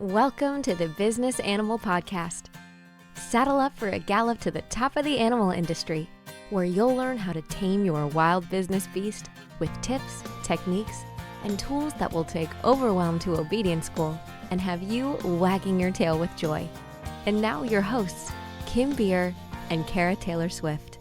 Welcome to the Business Animal Podcast. Saddle up for a gallop to the top of the animal industry, where you'll learn how to tame your wild business beast with tips, techniques, and tools that will take overwhelm to obedience school and have you wagging your tail with joy. And now your hosts, Kim Beer and Kara Taylor Swift.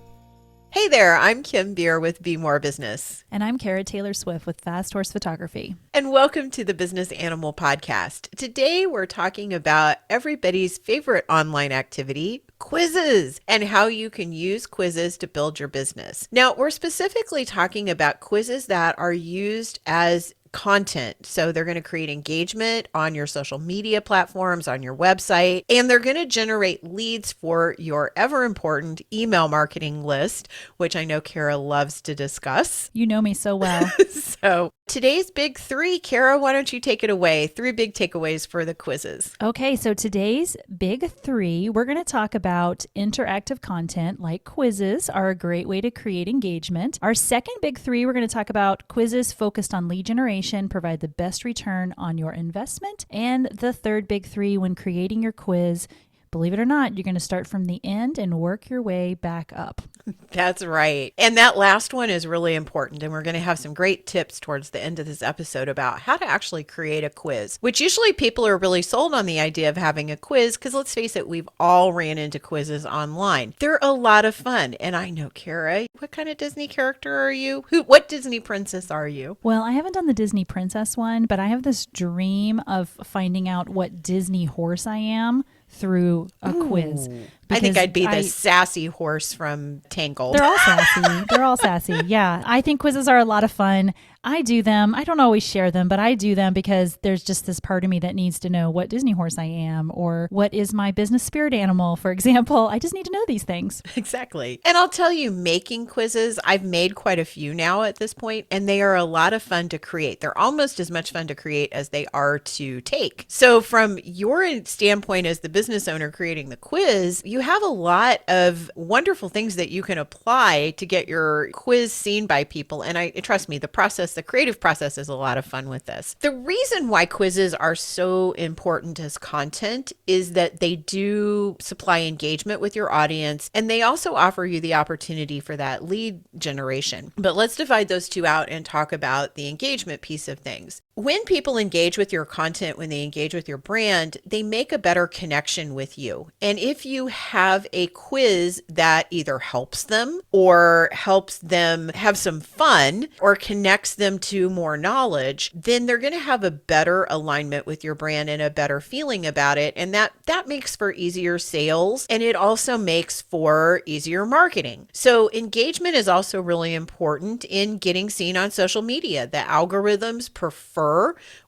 Hey there, I'm Kim Beer with Be More Business. And I'm Kara Taylor Swift with Fast Horse Photography. And welcome to the Business Animal Podcast. Today we're talking about everybody's favorite online activity, quizzes, and how you can use quizzes to build your business. Now, we're specifically talking about quizzes that are used as content. So they're going to create engagement on your social media platforms, on your website, and they're going to generate leads for your ever important email marketing list, which I know Kara loves to discuss. You know me so well. So today's big three, Kara, why don't you take it away? 3 big takeaways for the quizzes. Okay, so today's big 3, we're going to talk about interactive content like quizzes are a great way to create engagement. Our second big 3, we're going to talk about quizzes focused on lead generation, provide the best return on your investment. And the third big 3, when creating your quiz, believe it or not, you're going to start from the end and work your way back up. That's right. And that last one is really important. And we're going to have some great tips towards the end of this episode about how to actually create a quiz, which usually people are really sold on the idea of having a quiz because let's face it, we've all ran into quizzes online. They're a lot of fun. And I know, Kara, what kind of Disney character are you? What Disney princess are you? Well, I haven't done the Disney princess one, but I have this dream of finding out what Disney horse I am through a quiz. I think I'd be the sassy horse from Tangled. They're all sassy. They're all sassy. Yeah. I think quizzes are a lot of fun. I do them. I don't always share them, but I do them because there's just this part of me that needs to know what Disney horse I am or what is my business spirit animal, for example. I just need to know these things. Exactly. And I'll tell you, making quizzes, I've made quite a few now at this point, and they are a lot of fun to create. They're almost as much fun to create as they are to take. So from your standpoint as the business owner creating the quiz, you have a lot of wonderful things that you can apply to get your quiz seen by people. And trust me, the creative process is a lot of fun with this. The reason why quizzes are so important as content is that they do supply engagement with your audience, and they also offer you the opportunity for that lead generation. But let's divide those two out and talk about the engagement piece of things. When people engage with your content, when they engage with your brand, they make a better connection with you. And if you have a quiz that either helps them or helps them have some fun or connects them to more knowledge, then they're going to have a better alignment with your brand and a better feeling about it. And that makes for easier sales, and it also makes for easier marketing. So engagement is also really important in getting seen on social media. The algorithms prefer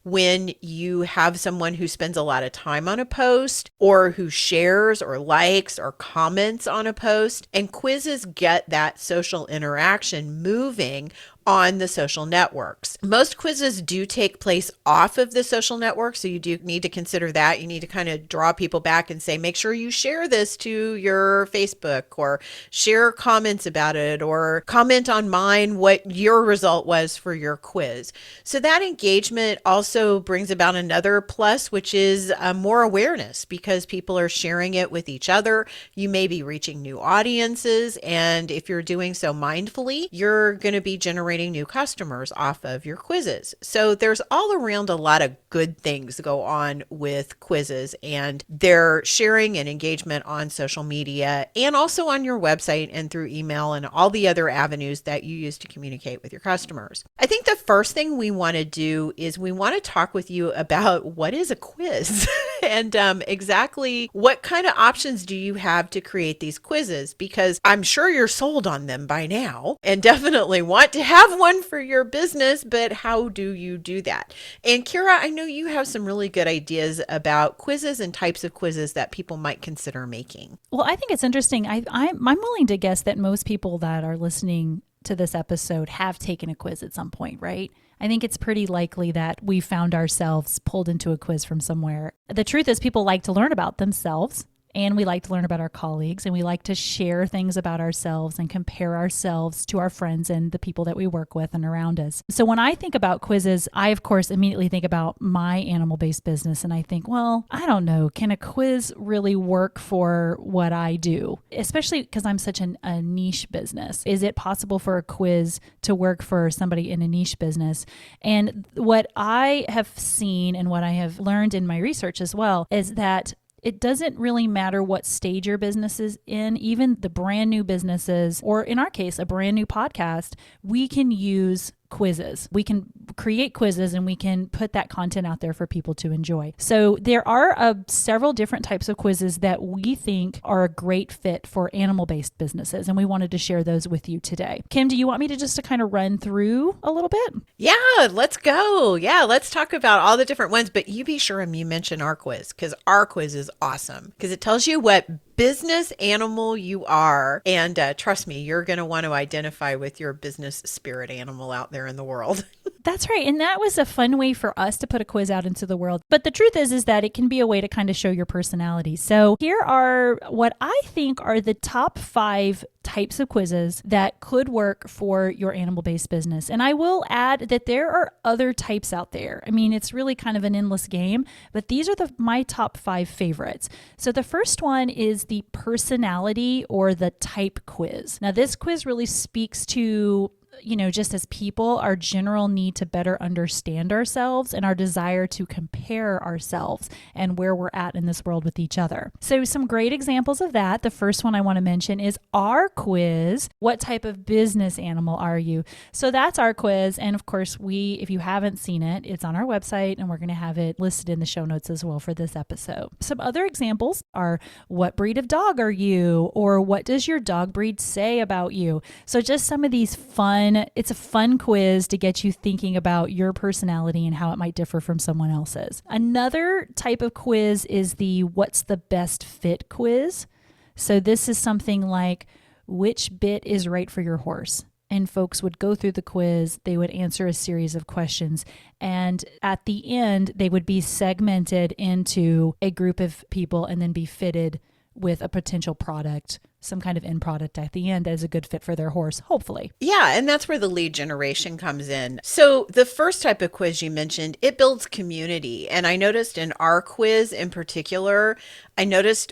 when you have someone who spends a lot of time on a post or who shares or likes or comments on a post, and quizzes get that social interaction moving on the social networks. Most quizzes do take place off of the social network, so you do need to consider that. You need to kind of draw people back and say, make sure you share this to your Facebook or share comments about it or comment on mine what your result was for your quiz. So that engagement also brings about another plus, which is more awareness because people are sharing it with each other. You may be reaching new audiences, and if you're doing so mindfully, you're going to be generating new customers off of your quizzes. So there's all around a lot of good things go on with quizzes and their sharing and engagement on social media and also on your website and through email and all the other avenues that you use to communicate with your customers. I think the first thing we want to do is we want to talk with you about what is a quiz and exactly what kind of options do you have to create these quizzes, because I'm sure you're sold on them by now and definitely want to have one for your business, but how do you do that? And Kara, I know you have some really good ideas about quizzes and types of quizzes that people might consider making. Well, I think it's interesting. I'm willing to guess that most people that are listening to this episode have taken a quiz at some point, right? I think it's pretty likely that we found ourselves pulled into a quiz from somewhere. The truth is people like to learn about themselves and we like to learn about our colleagues, and we like to share things about ourselves and compare ourselves to our friends and the people that we work with and around us. So when I think about quizzes, I of course immediately think about my animal-based business, and I think, well, I don't know, can a quiz really work for what I do? Especially because I'm such a niche business. Is it possible for a quiz to work for somebody in a niche business? And what I have seen and what I have learned in my research as well is that it doesn't really matter what stage your business is in, even the brand new businesses, or in our case, a brand new podcast, we can use quizzes. We can create quizzes and we can put that content out there for people to enjoy. So there are several different types of quizzes that we think are a great fit for animal-based businesses, and we wanted to share those with you today. Kim, do you want me to kind of run through a little bit? Yeah, let's go. Yeah, let's talk about all the different ones, but you be sure and you mention our quiz, because our quiz is awesome because it tells you what business animal you are. And trust me, you're going to want to identify with your business spirit animal out there in the world. That's right. And that was a fun way for us to put a quiz out into the world. But the truth is that it can be a way to kind of show your personality. So here are what I think are the top 5 types of quizzes that could work for your animal-based business. And I will add that there are other types out there. I mean, it's really kind of an endless game, but these are my top 5 favorites. So the first one is the personality or the type quiz. Now, this quiz really speaks to just as people, our general need to better understand ourselves and our desire to compare ourselves and where we're at in this world with each other. So some great examples of that. The first one I want to mention is our quiz. What type of business animal are you? So that's our quiz. And of course, if you haven't seen it, it's on our website and we're going to have it listed in the show notes as well for this episode. Some other examples are, what breed of dog are you? Or what does your dog breed say about you? So just some of these it's a fun quiz to get you thinking about your personality and how it might differ from someone else's. Another type of quiz is the what's the best fit quiz. So this is something like, which bit is right for your horse? And folks would go through the quiz, they would answer a series of questions, and at the end, they would be segmented into a group of people and then be fitted with a potential product, some kind of end product at the end as a good fit for their horse, hopefully. Yeah, and that's where the lead generation comes in. So the first type of quiz you mentioned, it builds community. And I noticed in our quiz in particular,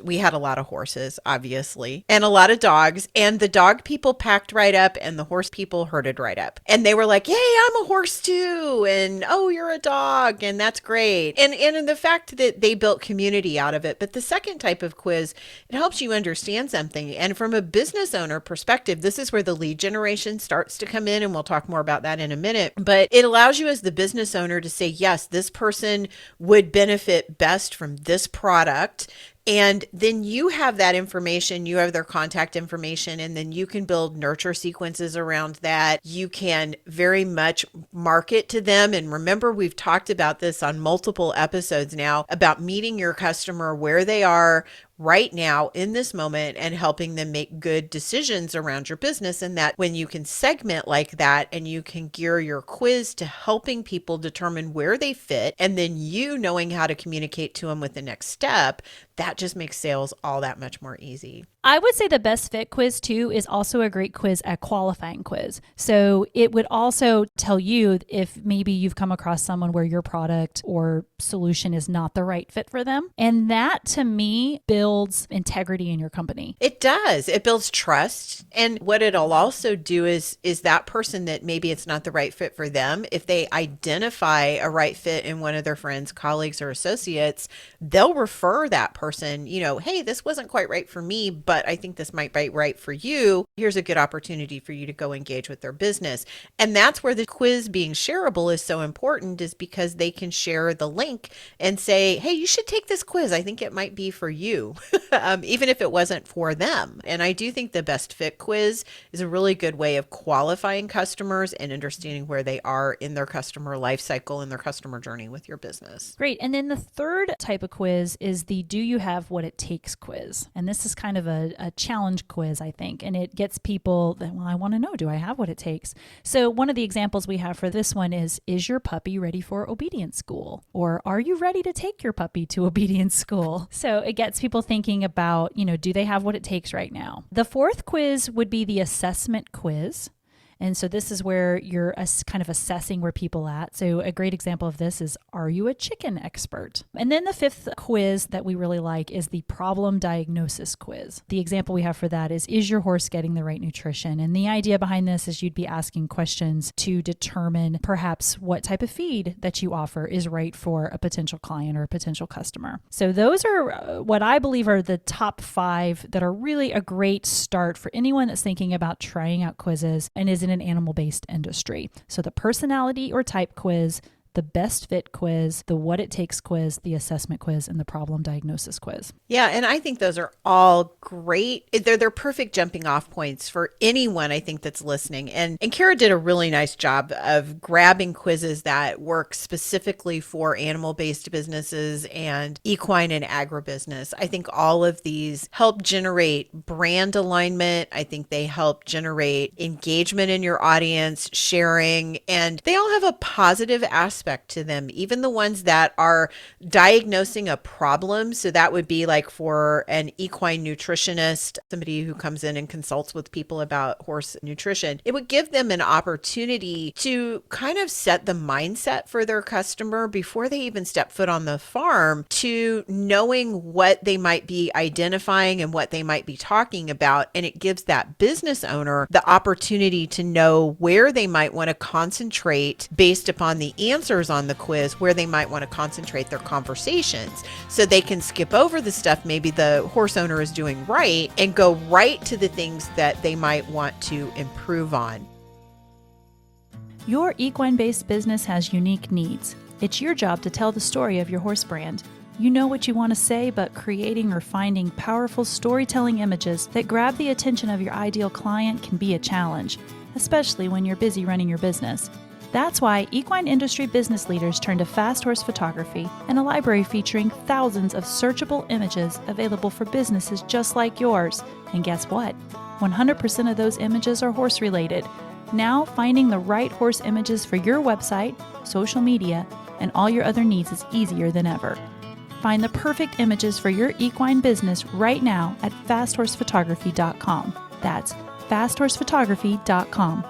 we had a lot of horses, obviously, and a lot of dogs, and the dog people packed right up and the horse people herded right up. And they were like, yay, I'm a horse too. And oh, you're a dog. And that's great. And the fact that they built community out of it. But the second type of quiz, it helps you understand something. And from a business owner perspective, this is where the lead generation starts to come in. And we'll talk more about that in a minute. But it allows you as the business owner to say, yes, this person would benefit best from this product. And then you have that information, you have their contact information, and then you can build nurture sequences around that. You can very much market to them. And remember, we've talked about this on multiple episodes now about meeting your customer where they are right now in this moment and helping them make good decisions around your business. And that when you can segment like that and you can gear your quiz to helping people determine where they fit, and then you knowing how to communicate to them with the next step, that just makes sales all that much more easy. I would say the best fit quiz too is also a great quiz, a qualifying quiz. So it would also tell you if maybe you've come across someone where your product or solution is not the right fit for them. And that to me builds integrity in your company. It does. It builds trust. And what it'll also do is that person that maybe it's not the right fit for them, if they identify a right fit in one of their friends, colleagues, or associates, they'll refer that person, hey, this wasn't quite right for me, but I think this might be right for you. Here's a good opportunity for you to go engage with their business. And that's where the quiz being shareable is so important, is because they can share the link and say, hey, you should take this quiz. I think it might be for you, even if it wasn't for them. And I do think the best fit quiz is a really good way of qualifying customers and understanding where they are in their customer life cycle and their customer journey with your business. Great. And then the third type of quiz is the do you have what it takes quiz. And this is kind of a challenge quiz, I think. And it gets people that, well, I want to know, do I have what it takes? So one of the examples we have for this one is your puppy ready for obedience school? Or are you ready to take your puppy to obedience school? So it gets people thinking about, do they have what it takes right now? The fourth quiz would be the assessment quiz. And so this is where you're kind of assessing where people at. So a great example of this is, are you a chicken expert? And then the fifth quiz that we really like is the problem diagnosis quiz. The example we have for that is your horse getting the right nutrition? And the idea behind this is you'd be asking questions to determine perhaps what type of feed that you offer is right for a potential client or a potential customer. So those are what I believe are the top 5 that are really a great start for anyone that's thinking about trying out quizzes and is in an animal-based industry. So the personality or type quiz, the best fit quiz, the what it takes quiz, the assessment quiz, and the problem diagnosis quiz. Yeah, and I think those are all great. They're perfect jumping off points for anyone, I think, that's listening. And Kara did a really nice job of grabbing quizzes that work specifically for animal-based businesses and equine and agribusiness. I think all of these help generate brand alignment. I think they help generate engagement in your audience, sharing, and they all have a positive aspect to them, even the ones that are diagnosing a problem. So that would be like for an equine nutritionist, somebody who comes in and consults with people about horse nutrition. It would give them an opportunity to kind of set the mindset for their customer before they even step foot on the farm, to knowing what they might be identifying and what they might be talking about. And it gives that business owner the opportunity to know where they might want to concentrate based upon the answers on the quiz, where they might want to concentrate their conversations, so they can skip over the stuff maybe the horse owner is doing right and go right to the things that they might want to improve on. Your equine-based business has unique needs. It's your job to tell the story of your horse brand. You know what you want to say, but creating or finding powerful storytelling images that grab the attention of your ideal client can be a challenge, especially when you're busy running your business. That's why equine industry business leaders turn to Fast Horse Photography and a library featuring thousands of searchable images available for businesses just like yours. And guess what? 100% of those images are horse related. Now, finding the right horse images for your website, social media, and all your other needs is easier than ever. Find the perfect images for your equine business right now at fasthorsephotography.com. That's fasthorsephotography.com.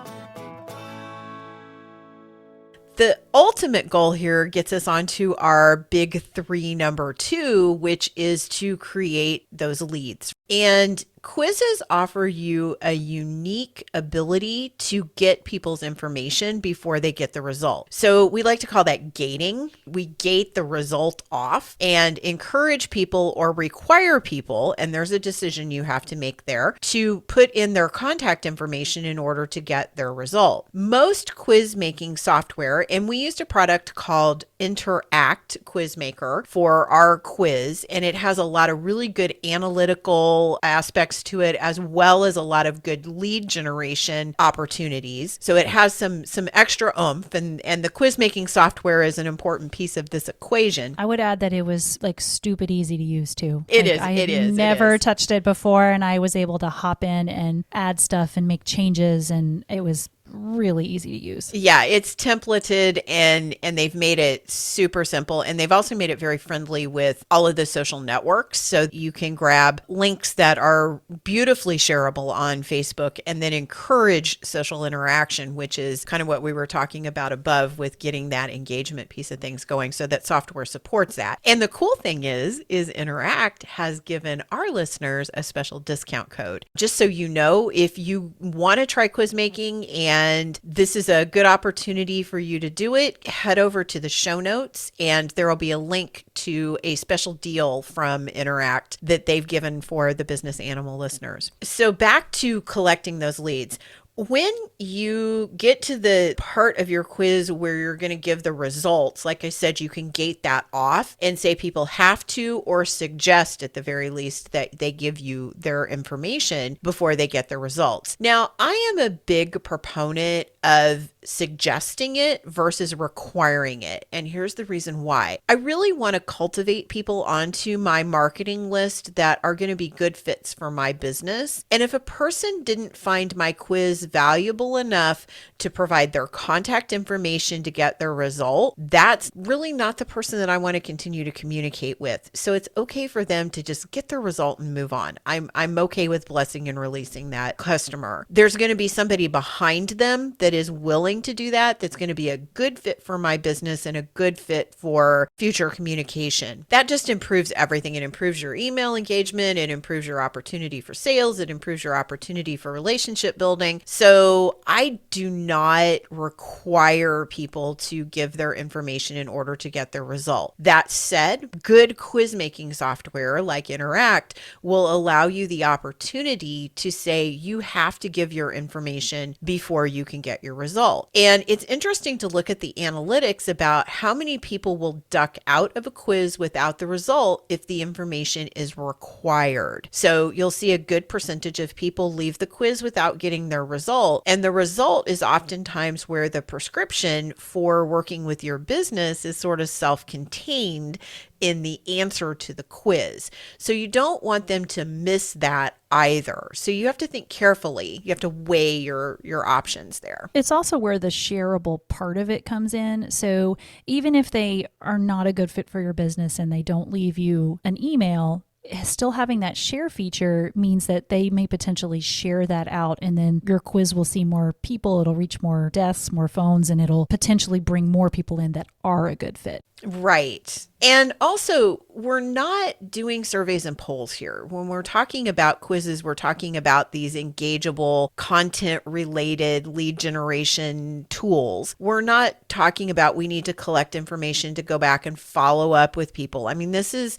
The ultimate goal here gets us onto our big 3, number 2, which is to create those leads. And quizzes offer you a unique ability to get people's information before they get the result. So we like to call that gating. We gate the result off and encourage people or require people, and there's a decision you have to make there, to put in their contact information in order to get their result. Most quiz making software, and we used a product called Interact Quiz Maker for our quiz, and it has a lot of really good analytical aspects to it, as well as a lot of good lead generation opportunities. So it has some extra oomph, and the quiz making software is an important piece of this equation. I would add that it was like stupid easy to use too. I had never touched it before, and I was able to hop in and add stuff and make changes, and it was really easy to use. Yeah, it's templated and they've made it super simple, and they've also made it very friendly with all of the social networks, so you can grab links that are beautifully shareable on Facebook and then encourage social interaction, which is kind of what we were talking about above with getting that engagement piece of things going, so that software supports that. And the cool thing is Interact has given our listeners a special discount code. Just so you know, if you want to try quiz making and this is a good opportunity for you to do it, head over to the show notes and there will be a link to a special deal from Interact that they've given for the business animal listeners. So back to collecting those leads. When you get to the part of your quiz where you're going to give the results, like I said, you can gate that off and say people have to, or suggest at the very least that they give you their information before they get the results. Now, I am a big proponent of suggesting it versus requiring it. And here's the reason why. I really want to cultivate people onto my marketing list that are going to be good fits for my business. And if a person didn't find my quiz valuable enough to provide their contact information to get their result, that's really not the person that I want to continue to communicate with. So it's okay for them to just get their result and move on. I'm okay with blessing and releasing that customer. There's going to be somebody behind them that is willing to do that, that's going to be a good fit for my business and a good fit for future communication. That just improves everything. It improves your email engagement. It improves your opportunity for sales. It improves your opportunity for relationship building. So I do not require people to give their information in order to get their result. That said, good quiz making software like Interact will allow you the opportunity to say you have to give your information before you can get your result. And it's interesting to look at the analytics about how many people will duck out of a quiz without the result if the information is required. So you'll see a good percentage of people leave the quiz without getting their result. And the result is oftentimes where the prescription for working with your business is sort of self-contained in the answer to the quiz. So you don't want them to miss that either. So you have to think carefully. You have to weigh your options there. It's also where the shareable part of it comes in. So even if they are not a good fit for your business and they don't leave you an email, still having that share feature means that they may potentially share that out, and then your quiz will see more people, it'll reach more desks, more phones, and it'll potentially bring more people in that are a good fit. Right. And also, we're not doing surveys and polls here. When we're talking about quizzes, we're talking about these engageable, content-related lead generation tools. We're not talking about we need to collect information to go back and follow up with people. I mean, this is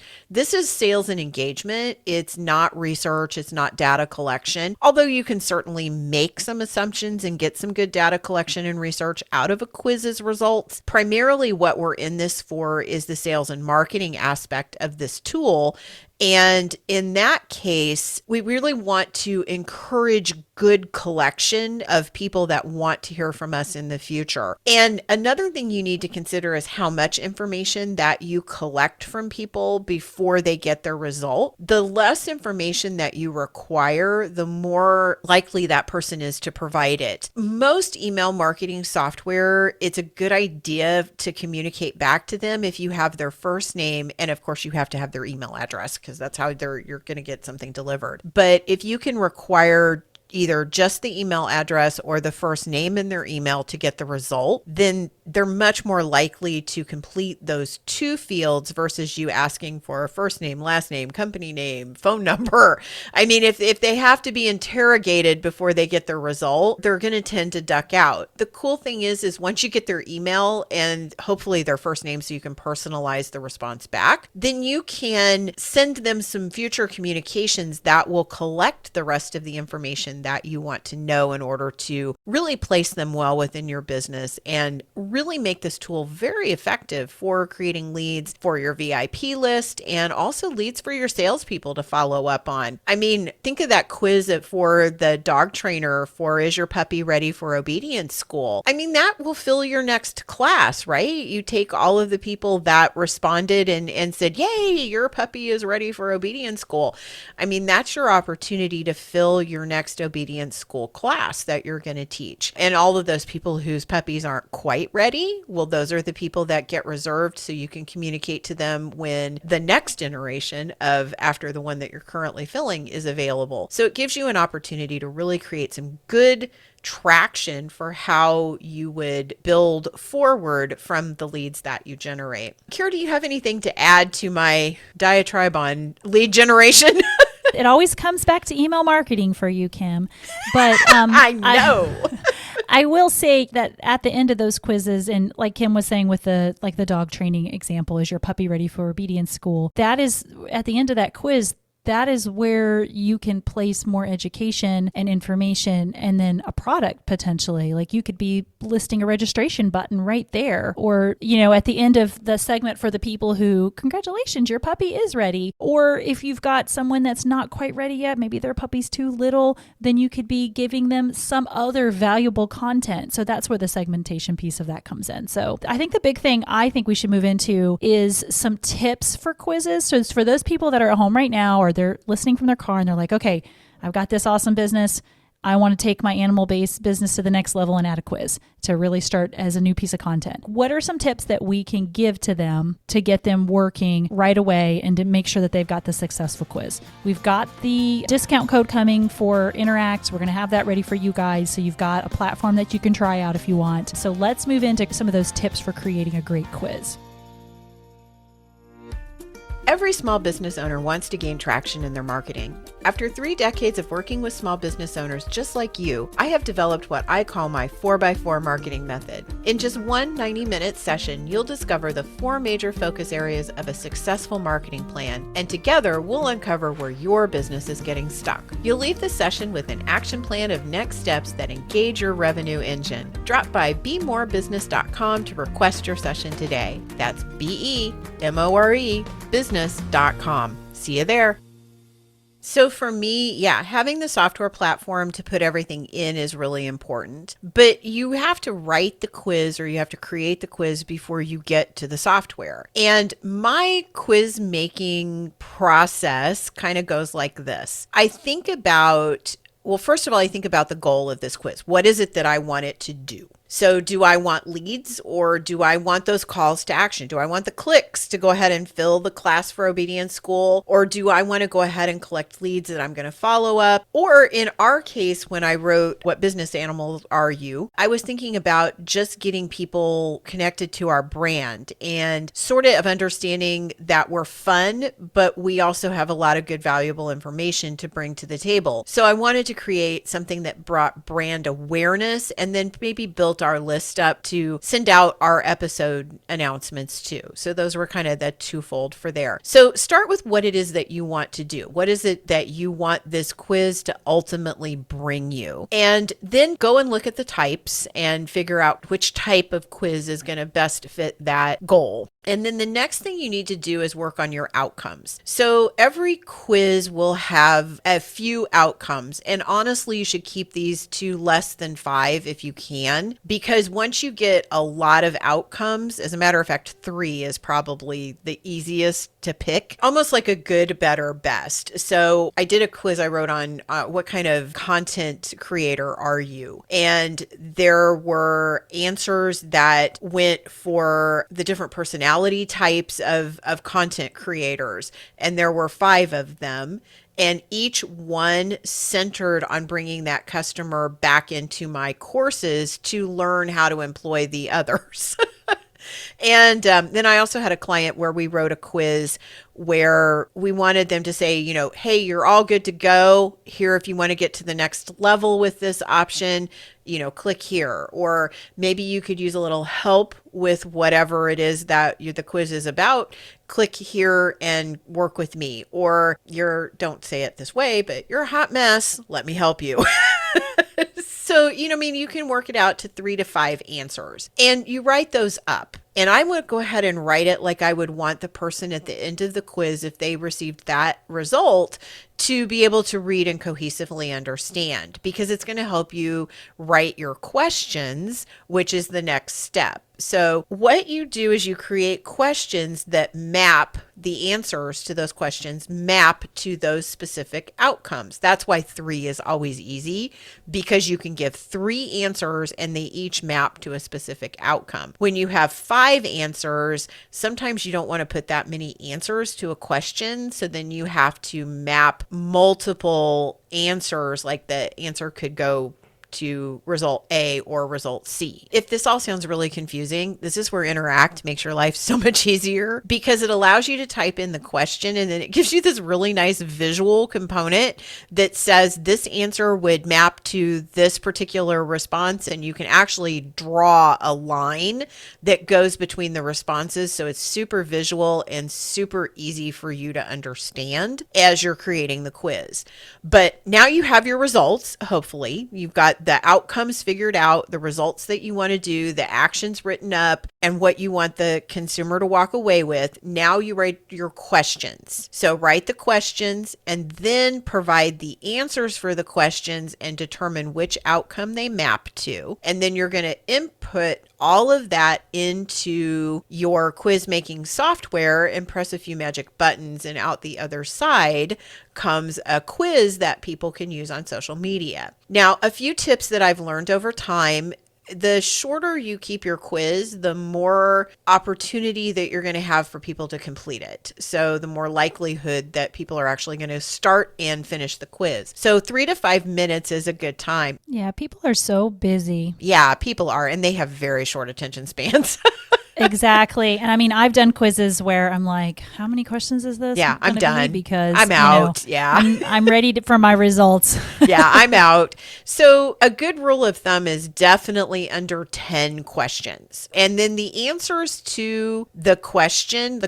sales and engagement. It's not research. It's not data collection. Although you can certainly make some assumptions and get some good data collection and research out of a quiz's results. Primarily what we're in this for is the sales and marketing aspect of this tool. And in that case, we really want to encourage good collection of people that want to hear from us in the future. And another thing you need to consider is how much information that you collect from people before they get their result. The less information that you require, the more likely that person is to provide it. Most email marketing software, it's a good idea to communicate back to them if you have their first name, and of course you have to have their email address, because that's how you're going to get something delivered. But if you can require either just the email address or the first name in their email to get the result, then they're much more likely to complete those two fields versus you asking for a first name, last name, company name, phone number. I mean, if they have to be interrogated before they get their result, they're going to tend to duck out. The cool thing is once you get their email and hopefully their first name so you can personalize the response back, then you can send them some future communications that will collect the rest of the information that you want to know in order to really place them well within your business and really make this tool very effective for creating leads for your VIP list and also leads for your salespeople to follow up on. I mean, think of that quiz for the dog trainer for Is Your Puppy Ready for Obedience School? I mean, that will fill your next class, right? You take all of the people that responded and said, yay, your puppy is ready for obedience school. I mean, that's your opportunity to fill your next obedience school class that you're going to teach. And all of those people whose puppies aren't quite ready, well, those are the people that get reserved so you can communicate to them when the next generation of after the one that you're currently filling is available. So it gives you an opportunity to really create some good traction for how you would build forward from the leads that you generate. Kira, do you have anything to add to my diatribe on lead generation? It always comes back to email marketing for you, Kim. But I know. I will say that at the end of those quizzes, and like Kim was saying with the dog training example, Is Your Puppy Ready for Obedience School? That is at the end of that quiz, that is where you can place more education and information and then a product potentially. Like you could be listing a registration button right there. Or, at the end of the segment for the people who, congratulations, your puppy is ready. Or if you've got someone that's not quite ready yet, maybe their puppy's too little, then you could be giving them some other valuable content. So that's where the segmentation piece of that comes in. So I think the big thing I think we should move into is some tips for quizzes. So it's for those people that are at home right now, or they're listening from their car and they're like, okay, I've got this awesome business. I want to take my animal-based business to the next level and add a quiz to really start as a new piece of content. What are some tips that we can give to them to get them working right away and to make sure that they've got the successful quiz? We've got the discount code coming for Interact. We're going to have that ready for you guys. So you've got a platform that you can try out if you want. So let's move into some of those tips for creating a great quiz. Every small business owner wants to gain traction in their marketing. After 3 decades of working with small business owners just like you, I have developed what I call my 4x4 marketing method. In just one 90-minute session, you'll discover the 4 major focus areas of a successful marketing plan, and together we'll uncover where your business is getting stuck. You'll leave the session with an action plan of next steps that engage your revenue engine. Drop by bemorebusiness.com to request your session today. That's BEMORE business.com. See you there. So for me, having the software platform to put everything in is really important. But you have to write the quiz or you have to create the quiz before you get to the software. And my quiz making process kind of goes like this. First of all, I think about the goal of this quiz. What is it that I want it to do? So do I want leads or do I want those calls to action? Do I want the clicks to go ahead and fill the class for obedience school? Or do I want to go ahead and collect leads that I'm going to follow up? Or in our case, when I wrote What Business Animals Are You? I was thinking about just getting people connected to our brand and sort of understanding that we're fun, but we also have a lot of good, valuable information to bring to the table. So I wanted to create something that brought brand awareness and then maybe built our list up to send out our episode announcements too. So those were kind of the twofold for there. So start with what it is that you want to do. What is it that you want this quiz to ultimately bring you? And then go and look at the types and figure out which type of quiz is going to best fit that goal. And then the next thing you need to do is work on your outcomes. So every quiz will have a few outcomes. And honestly, you should keep these to less than 5 if you can, because once you get a lot of outcomes, as a matter of fact, 3 is probably the easiest to pick, almost like a good, better, best. So I did a quiz I wrote on what kind of content creator are you? And there were answers that went for the different personalities types of content creators. And there were 5 of them. And each one centered on bringing that customer back into my courses to learn how to employ the others. And then I also had a client where we wrote a quiz where we wanted them to say, hey, you're all good to go here. If you want to get to the next level with this option, click here. Or maybe you could use a little help with whatever it is that the quiz is about. Click here and work with me. Or don't say it this way, but you're a hot mess. Let me help you. So, you can work it out to 3 to 5 answers and you write those up. And I would go ahead and write it like I would want the person at the end of the quiz, if they received that result, to be able to read and cohesively understand, because it's going to help you write your questions, which is the next step. So what you do is you create questions that map the answers to those questions, map to those specific outcomes. That's why 3 is always easy, because you can give 3 answers and they each map to a specific outcome. When you have 5 answers, sometimes you don't want to put that many answers to a question. So then you have to map multiple answers, like the answer could go to result A or result C. If this all sounds really confusing, this is where Interact makes your life so much easier because it allows you to type in the question and then it gives you this really nice visual component that says this answer would map to this particular response, and you can actually draw a line that goes between the responses. So it's super visual and super easy for you to understand as you're creating the quiz. But now you have your results. Hopefully you've got the outcomes figured out, the results that you want to do, the actions written up, and what you want the consumer to walk away with. Now you write your questions. So write the questions and then provide the answers for the questions and determine which outcome they map to. And then you're going to input all of that into your quiz making software and press a few magic buttons, and out the other side comes a quiz that people can use on social media. Now, a few tips that I've learned over time: the shorter you keep your quiz, the more opportunity that you're going to have for people to complete it. So the more likelihood that people are actually going to start and finish the quiz. So 3 to 5 minutes is a good time. Yeah, people are so busy. Yeah, people are, and they have very short attention spans. Exactly. And I mean, I've done quizzes where I'm like, how many questions is this? Yeah, I'm done. Because I'm out. Yeah. I'm ready for my results. Yeah, I'm out. So a good rule of thumb is definitely under 10 questions. And then the answers to the question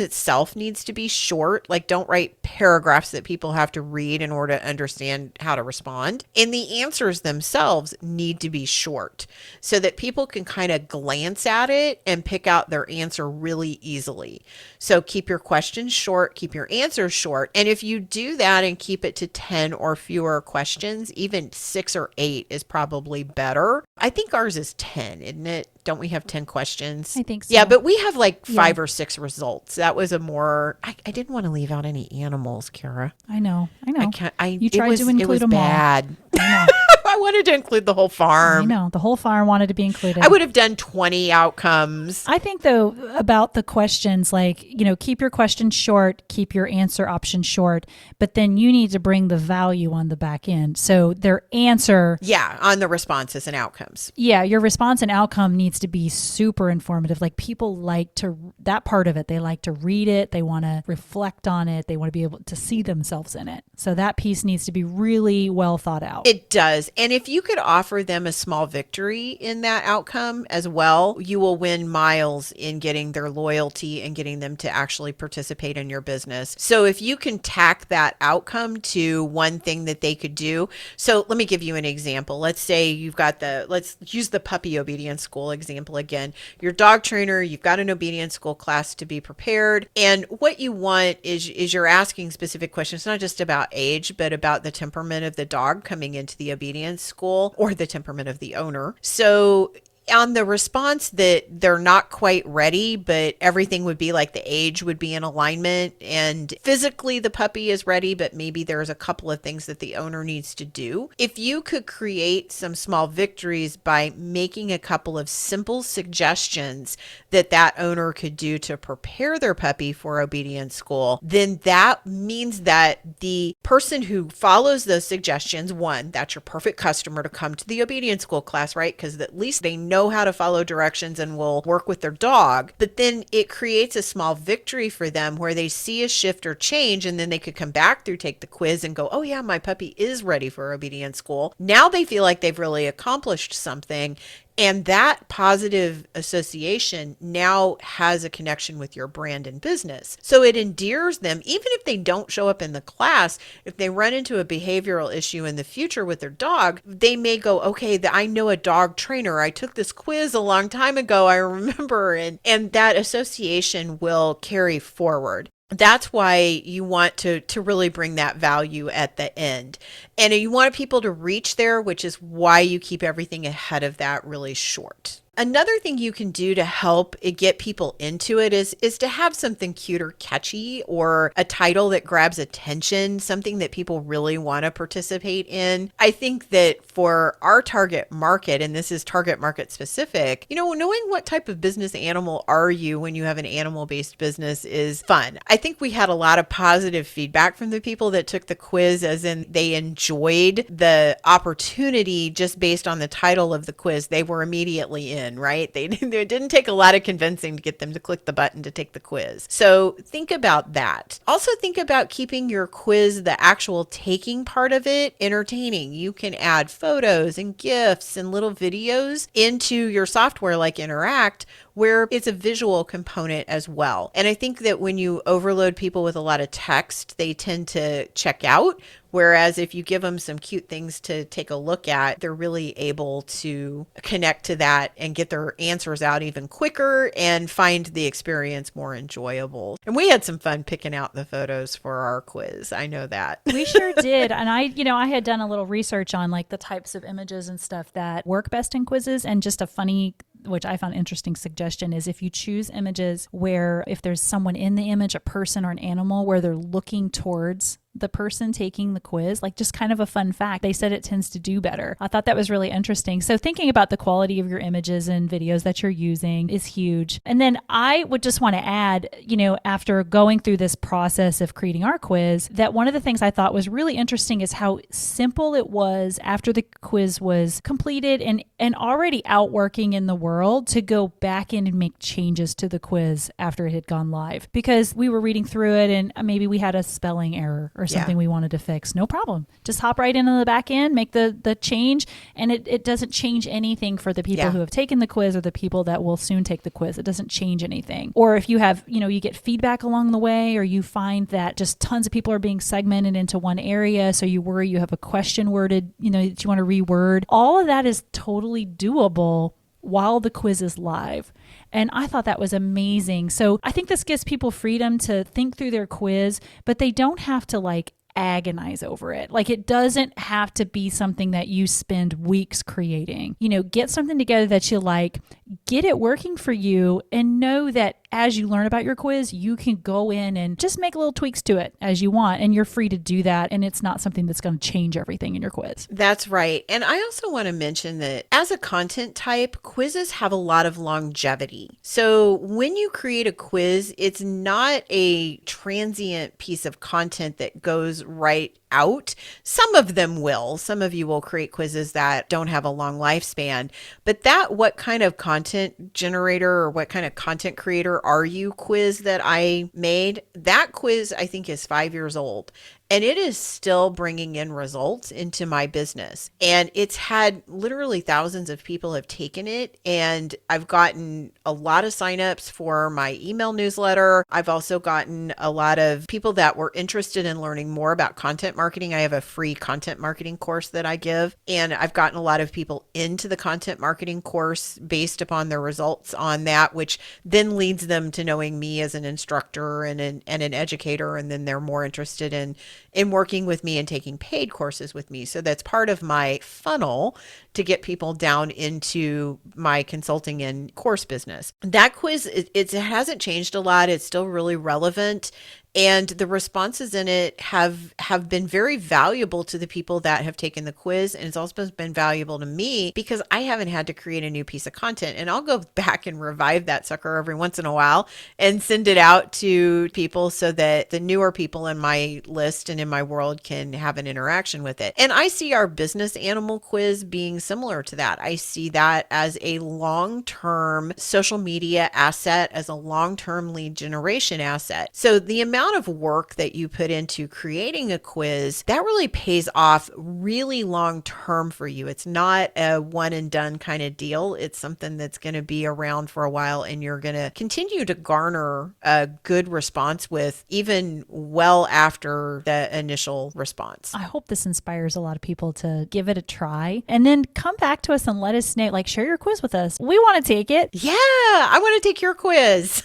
itself needs to be short. Like, don't write paragraphs that people have to read in order to understand how to respond. And the answers themselves need to be short so that people can kind of glance at it and pick out their answer really easily. So keep your questions short, keep your answers short. And if you do that and keep it to 10 or fewer questions, even 6 or 8 is probably better. I think ours is 10, isn't it? Don't we have 10 questions? I think so. Yeah, but we have like 5 or 6 results. That was a more, I didn't want to leave out any animals, Kara. I know. You tried to include them all. Bad. I know. I wanted to include the whole farm. I know. The whole farm wanted to be included. I would have done 20 outcomes. I think, though, about the questions, like, keep your questions short, keep your answer option short, but then you need to bring the value on the back end. So their answer. Yeah, on the responses and outcomes. Yeah, your response and outcome needs to be super informative. Like, people like that part of it, they like to read it. They want to reflect on it. They want to be able to see themselves in it. So that piece needs to be really well thought out. It does. And if you could offer them a small victory in that outcome as well, you will win miles in getting their loyalty and getting them to actually participate in your business. So if you can tack that outcome to one thing that they could do. So let me give you an example. Let's say you've got let's use the puppy obedience school example again. Your dog trainer, you've got an obedience school class to be prepared. And what you want is you're asking specific questions, not just about age, but about the temperament of the dog coming into the obedience school or the temperament of the owner. So on the response that they're not quite ready, but everything would be like the age would be in alignment and physically the puppy is ready, but maybe there's a couple of things that the owner needs to do. If you could create some small victories by making a couple of simple suggestions that owner could do to prepare their puppy for obedience school, then that means that the person who follows those suggestions, one, that's your perfect customer to come to the obedience school class, right? Because at least they know how to follow directions and will work with their dog. But then it creates a small victory for them where they see a shift or change, and then they could come back through, take the quiz and go, oh yeah, my puppy is ready for obedience school. Now they feel like they've really accomplished something. And that positive association now has a connection with your brand and business. So it endears them, even if they don't show up in the class, if they run into a behavioral issue in the future with their dog, they may go, okay, I know a dog trainer. I took this quiz a long time ago. I remember. And that association will carry forward. That's why you want to really bring that value at the end. And you want people to reach there, which is why you keep everything ahead of that really short. Another thing you can do to help it get people into it is to have something cute or catchy, or a title that grabs attention, something that people really want to participate in. I think that for our target market, and this is target market specific, knowing what type of business animal are you when you have an animal-based business is fun. I think we had a lot of positive feedback from the people that took the quiz, as in they enjoyed the opportunity just based on the title of the quiz. They were immediately in, right? They didn't take a lot of convincing to get them to click the button to take the quiz. So think about that. Also think about keeping your quiz, the actual taking part of it, entertaining. You can add photos and GIFs and little videos into your software like Interact, where it's a visual component as well. And I think that when you overload people with a lot of text, they tend to check out. Whereas if you give them some cute things to take a look at, they're really able to connect to that and get their answers out even quicker and find the experience more enjoyable. And we had some fun picking out the photos for our quiz. I know that. We sure did. And I had done a little research on like the types of images and stuff that work best in quizzes. And just a funny, which I found interesting suggestion, is if you choose images where if there's someone in the image, a person or an animal, where they're looking towards the person taking the quiz, like just kind of a fun fact. They said it tends to do better. I thought that was really interesting. So thinking about the quality of your images and videos that you're using is huge. And then I would just want to add, after going through this process of creating our quiz, that one of the things I thought was really interesting is how simple it was after the quiz was completed and already out working in the world to go back in and make changes to the quiz after it had gone live. Because we were reading through it and maybe we had a spelling error or something we wanted to fix. No problem. Just hop right into the back end, make the change, and it doesn't change anything for the people who have taken the quiz or the people that will soon take the quiz. It doesn't change anything. Or if you have, you get feedback along the way, or you find that just tons of people are being segmented into one area, so you worry you have a question worded, that you want to reword. All of that is totally doable while the quiz is live. And I thought that was amazing. So I think this gives people freedom to think through their quiz, but they don't have to agonize over it. It doesn't have to be something that you spend weeks creating. Get something together that you like, get it working for you, and know that as you learn about your quiz, you can go in and just make little tweaks to it as you want. And you're free to do that. And it's not something that's going to change everything in your quiz. That's right. And I also want to mention that as a content type, quizzes have a lot of longevity. So when you create a quiz, it's not a transient piece of content that goes right out. Some of them will. Some of you will create quizzes that don't have a long lifespan. But that what kind of content generator or what kind of content creator are you quiz that I made, that quiz I think is 5 years old. And it is still bringing in results into my business. And it's had literally thousands of people have taken it. And I've gotten a lot of signups for my email newsletter. I've also gotten a lot of people that were interested in learning more about content marketing. I have a free content marketing course that I give. And I've gotten a lot of people into the content marketing course based upon their results on that, which then leads them to knowing me as an instructor and an educator. And then they're more interested in working with me and taking paid courses with me. So that's part of my funnel to get people down into my consulting and course business. That quiz, it hasn't changed a lot. It's still really relevant. And the responses in it have been very valuable to the people that have taken the quiz. And it's also been valuable to me because I haven't had to create a new piece of content. And I'll go back and revive that sucker every once in a while and send it out to people so that the newer people in my list and in my world can have an interaction with it. And I see our business animal quiz being similar to that. I see that as a long-term social media asset, as a long-term lead generation asset. So the amount of work that you put into creating a quiz, that really pays off really long term for you. It's not a one and done kind of deal. It's something that's going to be around for a while and you're going to continue to garner a good response with even well after the initial response. I hope this inspires a lot of people to give it a try and then come back to us and let us know, share your quiz with us. We want to take it. Yeah, I want to take your quiz.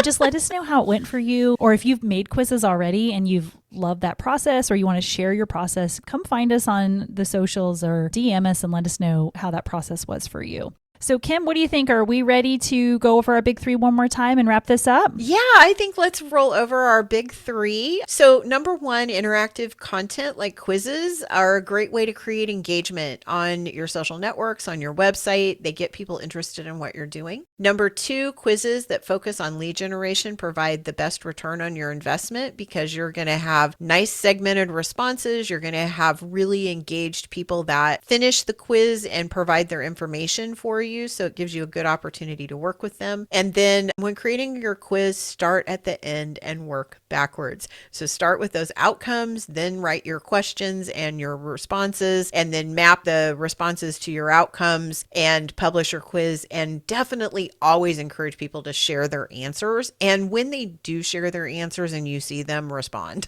Just let us know how it went for you, or if you've made quizzes already and you've loved that process or you want to share your process, come find us on the socials or DM us and let us know how that process was for you. So Kim, what do you think? Are we ready to go over our big three one more time and wrap this up? Yeah, I think let's roll over our big three. So number one, interactive content like quizzes are a great way to create engagement on your social networks, on your website. They get people interested in what you're doing. Number two, quizzes that focus on lead generation provide the best return on your investment because you're going to have nice segmented responses. You're going to have really engaged people that finish the quiz and provide their information for you. So it gives you a good opportunity to work with them. And then when creating your quiz, start at the end and work backwards. So start with those outcomes, then write your questions and your responses, and then map the responses to your outcomes and publish your quiz. And definitely always encourage people to share their answers. And when they do share their answers and you see them, respond.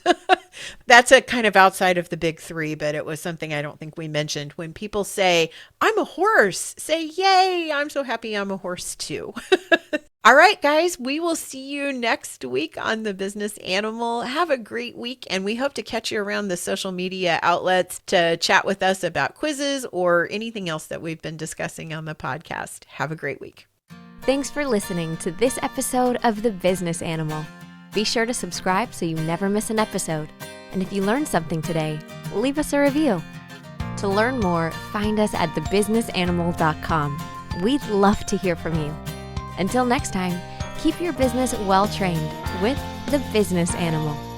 That's a kind of outside of the big three, but it was something I don't think we mentioned. When people say, I'm a horse, say, yay, I'm so happy I'm a horse too. All right, guys, we will see you next week on The Business Animal. Have a great week, and we hope to catch you around the social media outlets to chat with us about quizzes or anything else that we've been discussing on the podcast. Have a great week. Thanks for listening to this episode of The Business Animal. Be sure to subscribe so you never miss an episode. And if you learned something today, leave us a review. To learn more, find us at thebusinessanimal.com. We'd love to hear from you. Until next time, keep your business well trained with The Business Animal.